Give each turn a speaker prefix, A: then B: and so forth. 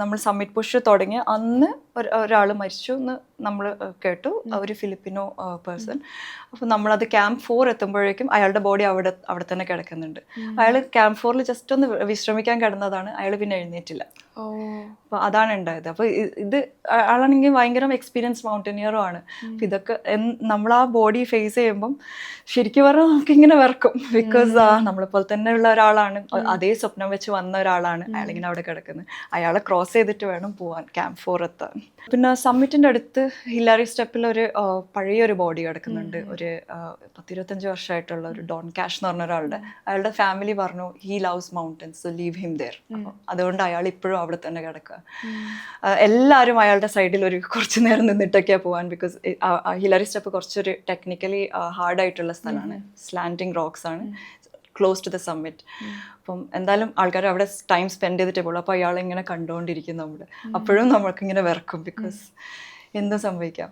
A: നമ്മൾ summit push തുടങ്ങി അന്ന് ഒരാൾ മരിച്ചു എന്ന് നമ്മൾ കേട്ടു, ഒരു ഫിലിപ്പിനോ പേഴ്സൺ. അപ്പോൾ നമ്മളത് ക്യാമ്പ് 4 എത്തുമ്പോഴേക്കും അയാളുടെ ബോഡി അവിടെ തന്നെ കിടക്കുന്നുണ്ട്. അയാൾ ക്യാമ്പ് 4 ജസ്റ്റ് ഒന്ന് വിശ്രമിക്കാൻ കിടന്നതാണ്, അയാൾ പിന്നെ എഴുന്നേറ്റില്ല. അപ്പോൾ അതാണ് ഉണ്ടായത്. അപ്പോൾ ഇത് ആളാണെങ്കിൽ ഭയങ്കര എക്സ്പീരിയൻസ് മൗണ്ടനിയറും ആണ്. അപ്പോൾ ഇതൊക്കെ നമ്മൾ ആ ബോഡി ഫേസ് ചെയ്യുമ്പം ശരിക്കും പറഞ്ഞാൽ നമുക്കിങ്ങനെ വിറക്കും. ബിക്കോസ് നമ്മളെപ്പോലെ തന്നെ ഉള്ള ഒരാളാണ്, അതേ സ്വപ്നം വെച്ച് വന്ന ഒരാളാണ് അയാളിങ്ങനെ അവിടെ കിടക്കുന്നത്. അയാളെ ക്രോസ് ചെയ്തിട്ട് വേണം പോവാൻ ക്യാമ്പ് 4 എത്താൻ. പിന്നെ സമ്മിറ്റിൻ്റെ അടുത്ത് ഹിലാരി സ്റ്റെപ്പിൽ ഒരു പഴയൊരു ബോഡി കിടക്കുന്നുണ്ട്. ഒരു 10-25 വർഷമായിട്ടുള്ള ഒരു ഡോൺ ക്യാഷ് എന്ന് പറഞ്ഞ ഒരാളുടെ. അയാളുടെ ഫാമിലി പറഞ്ഞു he loves mountains, so leave him there. അതുകൊണ്ട് അയാൾ ഇപ്പോഴും അവിടെ തന്നെ കിടക്കുക. എല്ലാവരും അയാളുടെ സൈഡിൽ ഒരു കുറച്ച് നേരം നിന്നിട്ടൊക്കെയാണ് പോകാൻ. ബിക്കോസ് ഹിലാരി സ്റ്റെപ്പ് കുറച്ചൊരു ടെക്നിക്കലി ഹാർഡായിട്ടുള്ള സ്ഥലമാണ്, സ്ലാൻഡിങ് റോക്സ് ആണ്, ക്ലോസ് ടു ദ സമ്മിറ്റ്. അപ്പം എന്തായാലും ആൾക്കാർ അവിടെ ടൈം സ്പെൻഡ് ചെയ്തിട്ടേ പോകുള്ളൂ. അപ്പോൾ അയാളിങ്ങനെ കണ്ടുകൊണ്ടിരിക്കും നമ്മൾ. അപ്പോഴും നമ്മൾക്കിങ്ങനെ വിറക്കും, ബിക്കോസ് എന്തും സംഭവിക്കാം.